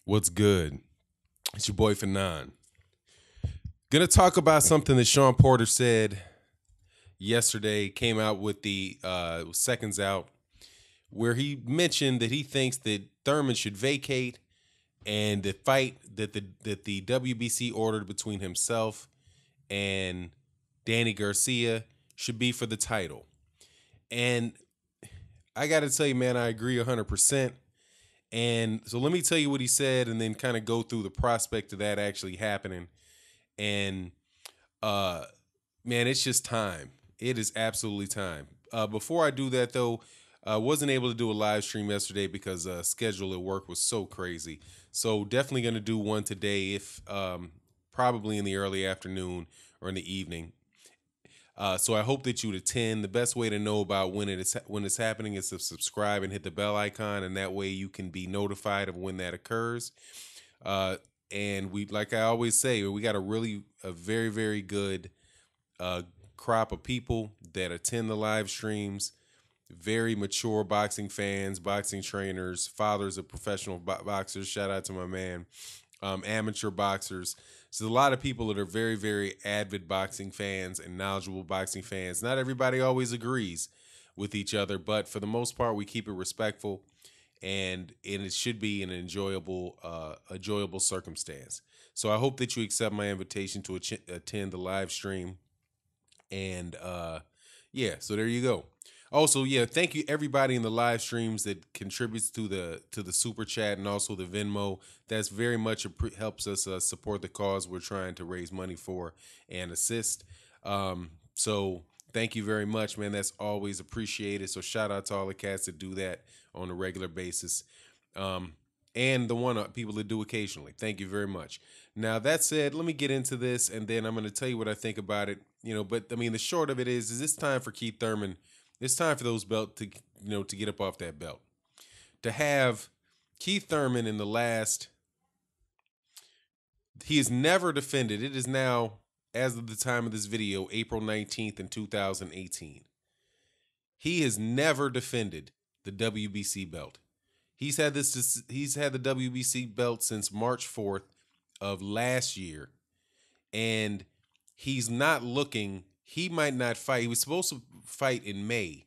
What's good? It's your boy Fanon. Gonna talk about something that Sean Porter said yesterday. Came out with the seconds out, where he mentioned that he thinks that Thurman should vacate, and the fight that the WBC ordered between himself and Danny Garcia should be for the title. And I got to tell you, man, I agree 100%. And so let me tell you what he said, and then kind of go through the prospect of that actually happening. And uh, man, it's just time. It is absolutely time. Before I do that, though, I wasn't able to do a live stream yesterday because schedule at work was so crazy. So definitely going to do one today, if probably in the early afternoon or in the evening. So I hope that you would attend. The best way to know about when it's happening is to subscribe and hit the bell icon, and that way you can be notified of when that occurs. Uh, and we, like I always say, we got a very very good uh, crop of people that attend the live streams. Very mature boxing fans, boxing trainers, fathers of professional boxers. Shout out to my man. Amateur boxers. So a lot of people that are very, very avid boxing fans and knowledgeable boxing fans. Not everybody always agrees with each other, but for the most part, we keep it respectful, and it should be an enjoyable circumstance. So I hope that you accept my invitation to attend the live stream, and yeah, so there you go. Also, yeah, thank you everybody in the live streams that contributes to the super chat and also the Venmo. That's very much helps us support the cause we're trying to raise money for and assist. So thank you very much, man. That's always appreciated. So shout out to all the cats that do that on a regular basis. Um, and the people that do occasionally. Thank you very much. Now that said, let me get into this, and then I'm going to tell you what I think about it. But I mean, the short of it is it's time for Keith Thurman. It's time for those belt to get up off that belt. To have Keith Thurman in the last, he has never defended. It is now, as of the time of this video, April 19th in 2018. He has never defended the WBC belt. He's had the WBC belt since March 4th of last year, and he's not looking. He might not fight. He was supposed to fight in May,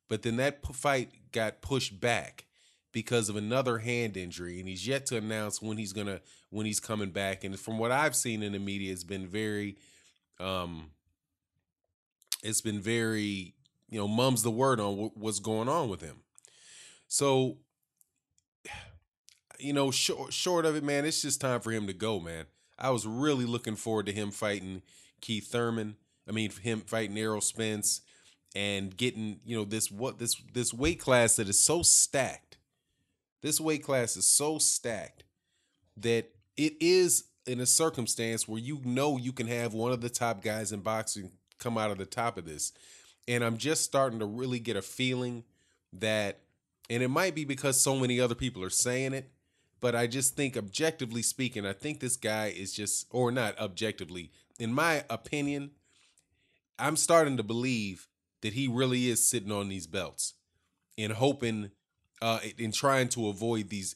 but then that fight got pushed back because of another hand injury, and he's yet to announce when he's coming back. And from what I've seen in the media, um, it's been very, mum's the word on what's going on with him. So, short of it, man, it's just time for him to go, man. I was really looking forward to him fighting Keith Thurman. I mean, him fighting Errol Spence and getting, this weight class that is so stacked. This weight class is so stacked that it is in a circumstance where you can have one of the top guys in boxing come out of the top of this. And I'm just starting to really get a feeling that, and it might be because so many other people are saying it, but I just think, objectively speaking, I think this guy is just, or not objectively, in my opinion, I'm starting to believe that he really is sitting on these belts and hoping, in trying to avoid these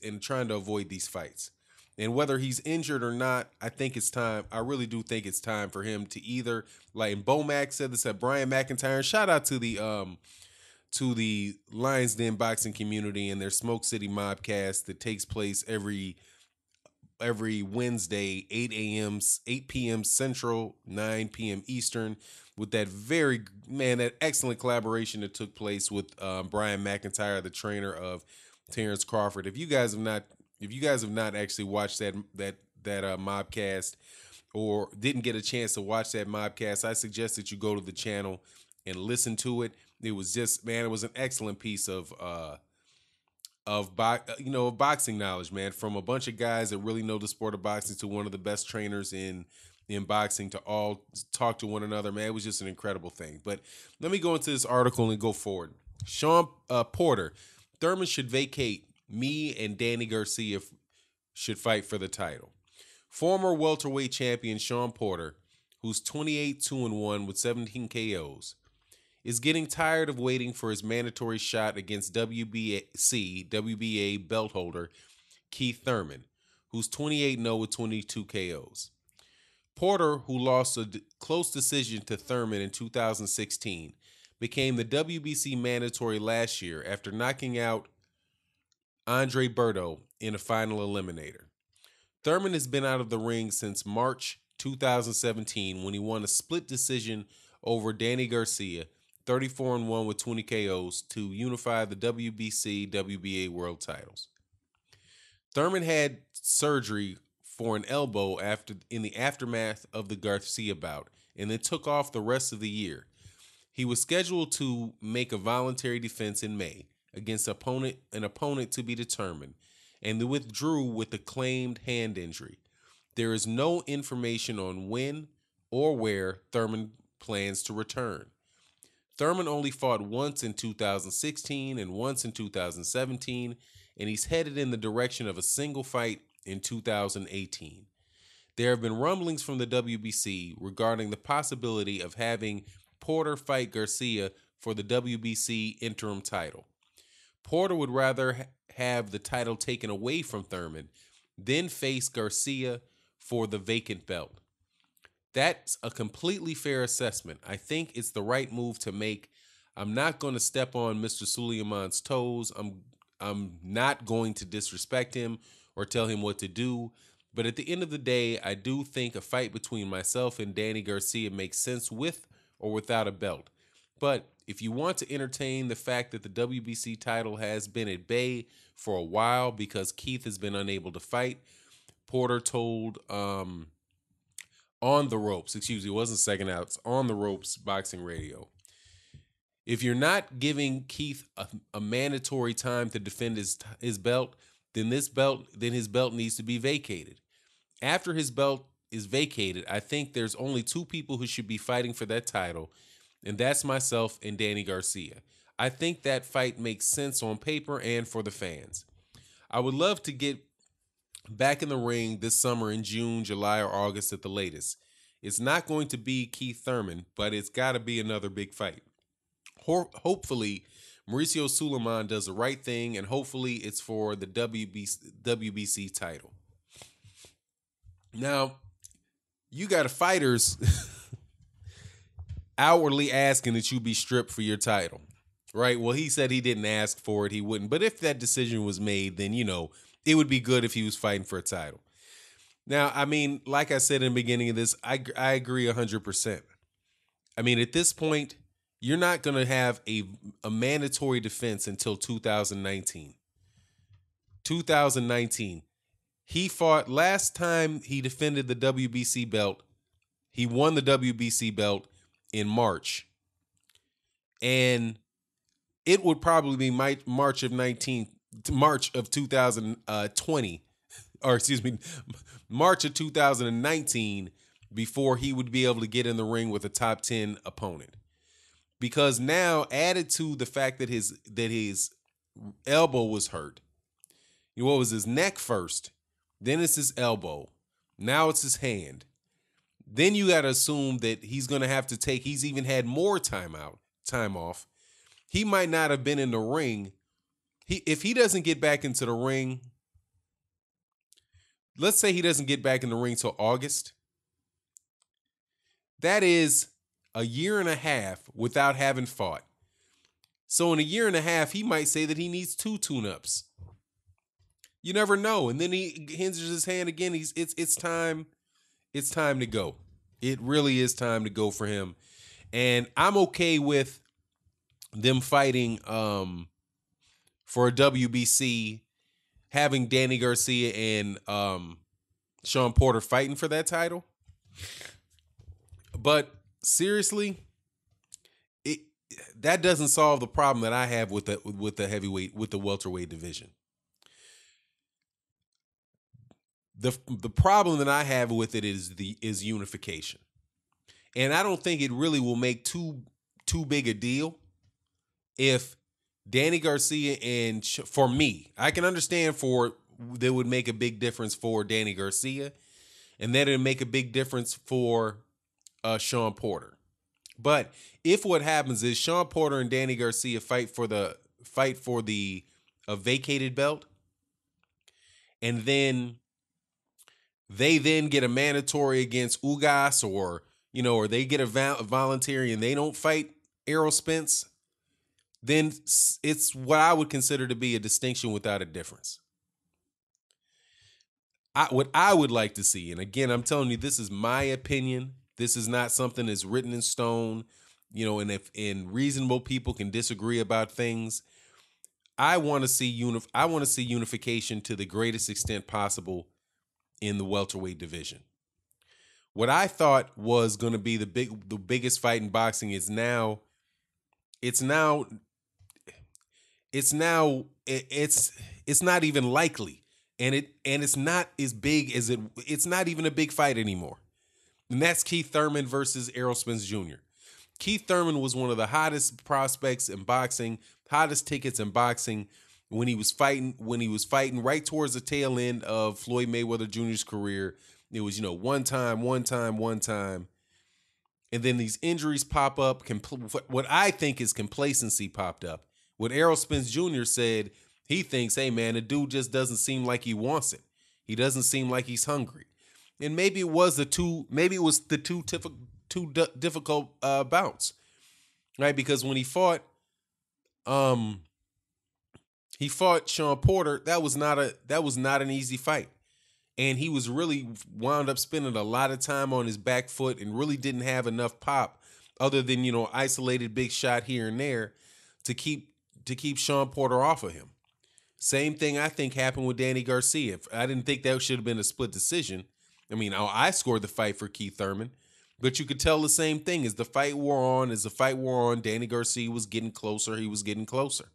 fights. And whether he's injured or not, I think it's time. I really do think it's time for him to either, like, and Bomac said this at Brian McIntyre. And shout out to the Lions Den boxing community and their Smoke City Mobcast that takes place every Wednesday, 8 p.m. Central, 9 p.m. Eastern, with that excellent collaboration that took place with Brian McIntyre, the trainer of Terrence Crawford. If you guys have not actually watched that Mobcast, or didn't get a chance to watch that Mobcast, I suggest that you go to the channel and listen to it. It was just, man, it was an excellent piece of boxing knowledge, man, from a bunch of guys that really know the sport of boxing to one of the best trainers in boxing, to all talk to one another, man. It was just an incredible thing. But let me go into this article and go forward. Sean Porter, Thurman should vacate. Me and Danny Garcia should fight for the title. Former welterweight champion Sean Porter, who's 28-2-1 with 17 KOs, is getting tired of waiting for his mandatory shot against WBA belt holder Keith Thurman, who's 28-0 with 22 KOs. Porter, who lost a close decision to Thurman in 2016, became the WBC mandatory last year after knocking out Andre Berto in a final eliminator. Thurman has been out of the ring since March 2017 when he won a split decision over Danny Garcia, 34-1 with 20 KOs, to unify the WBC WBA world titles. Thurman had surgery for an elbow in the aftermath of the Garcia bout and then took off the rest of the year. He was scheduled to make a voluntary defense in May against an opponent to be determined, and withdrew with a claimed hand injury. There is no information on when or where Thurman plans to return. Thurman only fought once in 2016 and once in 2017, and he's headed in the direction of a single fight in 2018. There have been rumblings from the WBC regarding the possibility of having Porter fight Garcia for the WBC interim title. Porter would rather have the title taken away from Thurman, then face Garcia for the vacant belt. That's a completely fair assessment. I think it's the right move to make. I'm not going to step on Mr. Suleiman's toes. I'm not going to disrespect him or tell him what to do. But at the end of the day, I do think a fight between myself and Danny Garcia makes sense with or without a belt. But if you want to entertain the fact that the WBC title has been at bay for a while because Keith has been unable to fight, Porter told On the Ropes, it wasn't Second Outs, On the Ropes Boxing Radio, if you're not giving Keith a mandatory time to defend his belt, then his belt needs to be vacated. After his belt is vacated, I think there's only two people who should be fighting for that title, and that's myself and Danny Garcia. I think that fight makes sense on paper and for the fans. I would love to get back in the ring this summer in June, July, or August at the latest. It's not going to be Keith Thurman, but it's got to be another big fight. Hopefully, Mauricio Suleiman does the right thing, and hopefully it's for the WBC title. Now, you got fighters outwardly asking that you be stripped for your title, right? Well, he said he didn't ask for it, he wouldn't. But if that decision was made, then, it would be good if he was fighting for a title. Now, I mean, like I said in the beginning of this, I agree 100%. I mean, at this point, you're not going to have a mandatory defense until 2019. 2019. He fought last time he defended the WBC belt. He won the WBC belt in March. And it would probably be March of 2020, or excuse me, March of 2019 before he would be able to get in the ring with a top 10 opponent. Because now, added to the fact that his elbow was hurt, what was his neck first, then it's his elbow, now it's his hand. Then you got to assume that he's going to have to he's even had more time off. He might not have been in the ring. If he doesn't get back into the ring, let's say he doesn't get back in the ring till August, that is a year and a half without having fought. So in a year and a half, he might say that he needs 2 tune-ups. You never know. And then he hinges his hand again. It's time. It's time to go. It really is time to go for him. And I'm okay with them fighting for a WBC, having Danny Garcia and Sean Porter fighting for that title. But seriously, that doesn't solve the problem that I have with the heavyweight, with the welterweight division. The problem that I have with it is unification. And I don't think it really will make too big a deal if Danny Garcia and, for me, I can understand that would make a big difference for Danny Garcia, and that it would make a big difference for Sean Porter. But if what happens is Sean Porter and Danny Garcia fight for the vacated belt, and then they then get a mandatory against Ugas, or they get a voluntary and they don't fight Errol Spence, then it's what I would consider to be a distinction without a difference. What I would like to see, and again, I'm telling you, this is my opinion. This is not something that's written in stone, and if reasonable people can disagree about things, I want to see unification to the greatest extent possible in the welterweight division. What I thought was going to be the biggest fight in boxing is now it's not even likely, and it's not as big as it's not even a big fight anymore. And that's Keith Thurman versus Errol Spence Jr. Keith Thurman was one of the hottest prospects in boxing, hottest tickets in boxing when he was fighting right towards the tail end of Floyd Mayweather Jr.'s career. It was, one time. And then these injuries pop up. What I think is complacency popped up. What Errol Spence Jr. said, he thinks, hey, man, the dude just doesn't seem like he wants it. He doesn't seem like he's hungry. And maybe it was the too difficult bouts, right? Because when he fought Sean Porter, that was not an easy fight. And he was really wound up spending a lot of time on his back foot and really didn't have enough pop other than, isolated big shot here and there to keep Sean Porter off of him. Same thing I think happened with Danny Garcia. I didn't think that should have been a split decision. I mean, I scored the fight for Keith Thurman, but you could tell the same thing. As the fight wore on, Danny Garcia was getting closer. He was getting closer.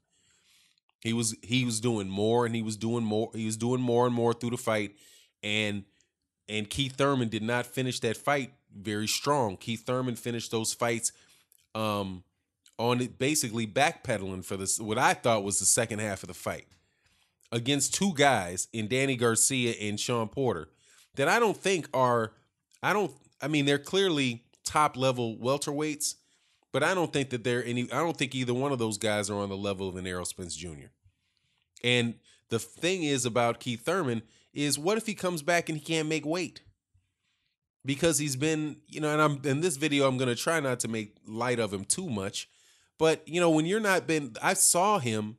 He was doing more, and he was doing more and more through the fight. And Keith Thurman did not finish that fight very strong. Keith Thurman finished those fights on it, basically backpedaling for this, what I thought was the second half of the fight, against two guys in Danny Garcia and Sean Porter that I don't think they're clearly top level welterweights, but I don't think either one of those guys are on the level of an Errol Spence Jr. And the thing is about Keith Thurman is, what if he comes back and he can't make weight? Because he's been, and in this video, I'm going to try not to make light of him too much, but I saw him,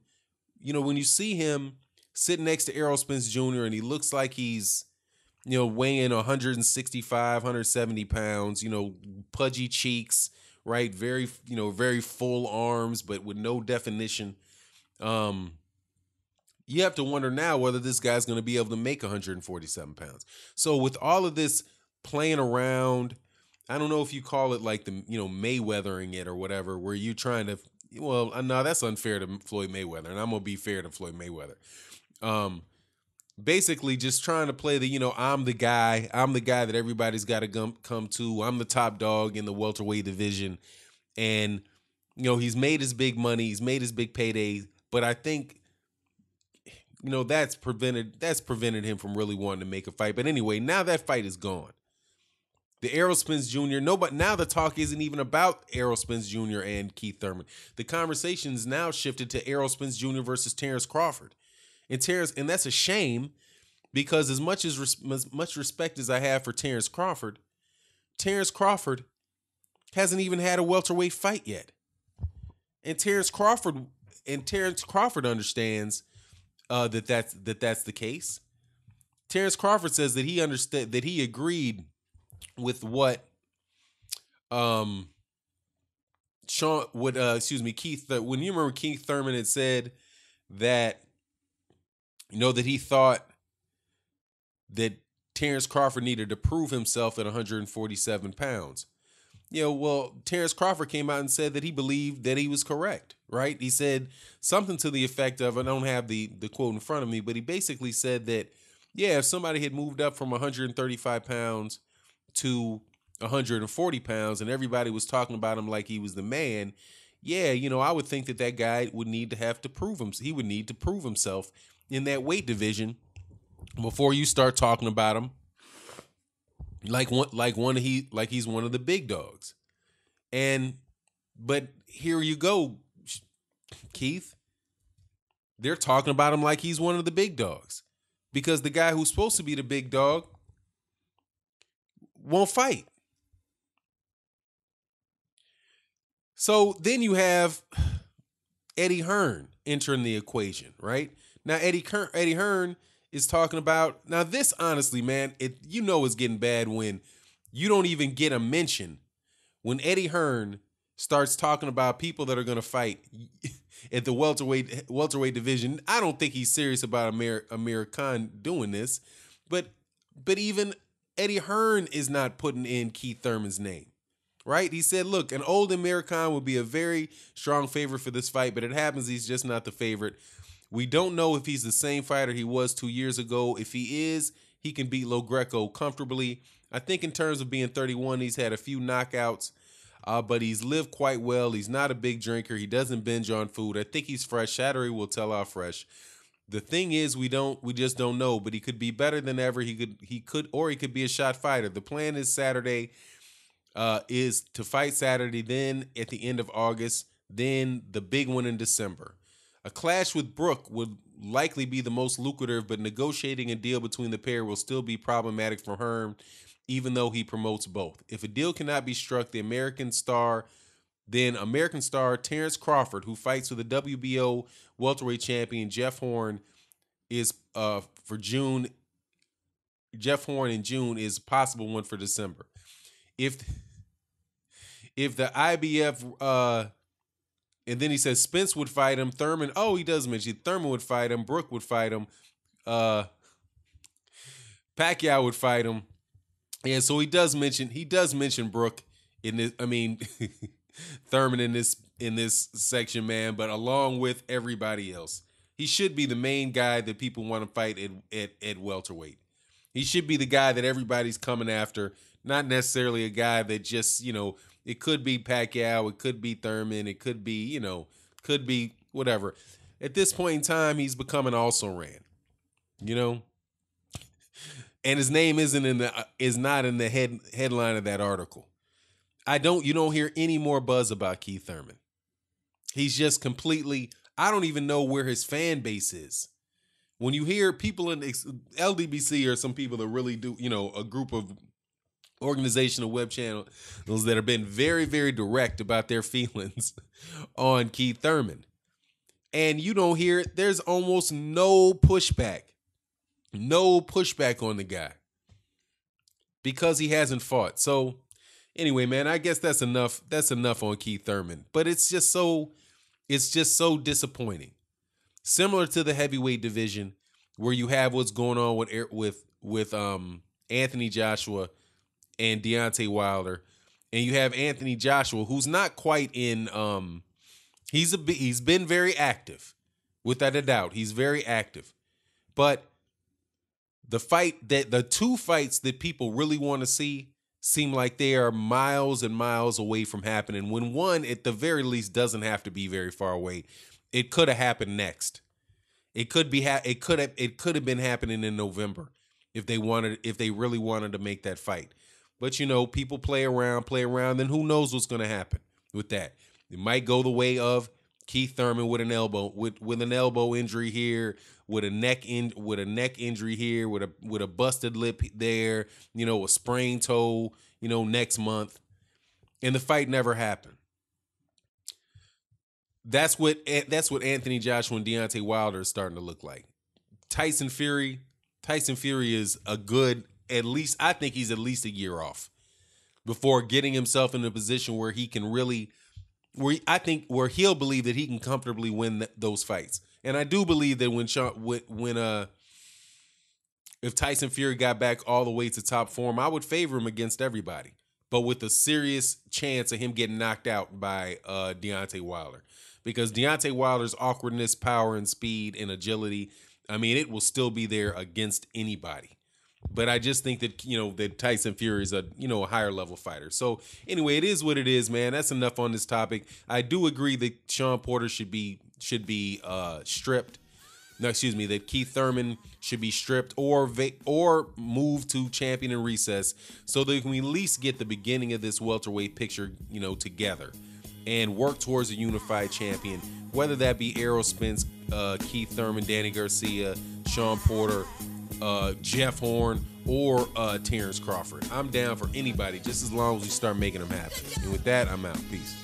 when you see him sitting next to Errol Spence Jr. and he looks like he's, weighing 165, 170 pounds, pudgy cheeks, right? Very, very full arms, but with no definition. You have to wonder now whether this guy's going to be able to make 147 pounds. So with all of this playing around, I don't know if you call it like the, Mayweathering it or whatever, where you're trying to, well, no, that's unfair to Floyd Mayweather, and I'm going to be fair to Floyd Mayweather. Basically just trying to play the, I'm the guy that everybody's got to come to. I'm the top dog in the welterweight division. And, he's made his big money. He's made his big payday. But I think, that's prevented him from really wanting to make a fight. But anyway, now that fight is gone. The Errol Spence Jr., now the talk isn't even about Errol Spence Jr. and Keith Thurman. The conversation's now shifted to Errol Spence Jr. versus Terrence Crawford. And that's a shame, because as much respect as I have for Terrence Crawford hasn't even had a welterweight fight yet. And Terrence Crawford understands that's the case. Terrence Crawford says that he understood, that he agreed with what Keith, when you remember Keith Thurman had said that, that he thought that Terrence Crawford needed to prove himself at 147 pounds. Well, Terrence Crawford came out and said that he believed that he was correct, right? He said something to the effect of, I don't have the quote in front of me, but he basically said that, if somebody had moved up from 135 pounds to 140 pounds and everybody was talking about him like he was the man, I would think that guy would need to have to prove him. He would need to prove himself in that weight division before you start talking about him like he's one of the big dogs. But here you go, Keith. They're talking about him like he's one of the big dogs, because the guy who's supposed to be the big dog won't fight. So then you have Eddie Hearn entering the equation, right? Now Eddie Hearn is talking about, now this honestly, man, it's getting bad when you don't even get a mention when Eddie Hearn starts talking about people that are going to fight at the welterweight division. I don't think he's serious about Amir Khan doing this, but even Eddie Hearn is not putting in Keith Thurman's name. Right? He said, look, an old Amir Khan would be a very strong favorite for this fight, but it happens he's just not the favorite. We don't know if he's the same fighter he was 2 years ago. If he is, he can beat Lo Greco comfortably. I think in terms of being 31, he's had a few knockouts, but he's lived quite well. He's not a big drinker. He doesn't binge on food. I think he's fresh. Shattery will tell how fresh. The thing is, we just don't know, but he could be better than ever. He could be a shot fighter. The plan is Saturday. Is to fight Saturday, then at the end of August, then the big one in December. A clash with Brook would likely be the most lucrative, but negotiating a deal between the pair will still be problematic for Hearn, even though he promotes both. If a deal cannot be struck, American star Terrence Crawford, who fights with the WBO welterweight champion Jeff Horn, is for June. Jeff Horn in June is a possible one for December. If the IBF, and then he says Spence would fight him, Thurman, he does mention Thurman would fight him, Brook would fight him, Pacquiao would fight him. And so he does mention Brook in this, Thurman in this section, man, but along with everybody else. He should be the main guy that people want to fight at welterweight. He should be the guy that everybody's coming after. Not necessarily a guy that just, it could be Pacquiao, it could be Thurman, it could be, could be whatever. At this point in time, he's becoming also-ran, and his name is not in the headline of that article. You don't hear any more buzz about Keith Thurman. He's just completely, I don't even know where his fan base is. When you hear people in LDBC or some people that really do, a group of organizational web channels that have been very, very direct about their feelings on Keith Thurman. And you don't hear, there's almost no pushback on the guy because he hasn't fought. So anyway, man, I guess that's enough on Keith Thurman, but it's just so disappointing. Similar to the heavyweight division where you have what's going on with Anthony Joshua and Deontay Wilder, and you have Anthony Joshua, who's not quite in. He's been very active, without a doubt. He's very active, but the two fights that people really want to see seem like they are miles and miles away from happening. When one, at the very least, doesn't have to be very far away. It could have happened next. It could have been happening in November if they really wanted to make that fight. But, people play around, then who knows what's going to happen with that. It might go the way of Keith Thurman with an elbow injury here, with a neck injury here, with a busted lip there, a sprained toe, next month. And the fight never happened. That's what Anthony Joshua and Deontay Wilder is starting to look like. Tyson Fury is I think he's at least a year off before getting himself in a position where he can really, where he'll believe that he can comfortably win those fights. And I do believe that if Tyson Fury got back all the way to top form, I would favor him against everybody, but with a serious chance of him getting knocked out by Deontay Wilder. Because Deontay Wilder's awkwardness, power, and speed and agility, it will still be there against anybody. But I just think that, that Tyson Fury is a higher level fighter. So anyway, it is what it is, man. That's enough on this topic. I do agree that Sean Porter should be stripped. No, excuse me, that Keith Thurman should be stripped or moved to champion in recess so that we can at least get the beginning of this welterweight picture, together and work towards a unified champion, whether that be Errol Spence, Keith Thurman, Danny Garcia, Sean Porter, Jeff Horn, or Terrence Crawford. I'm down for anybody just as long as we start making them happen. And with that, I'm out. Peace.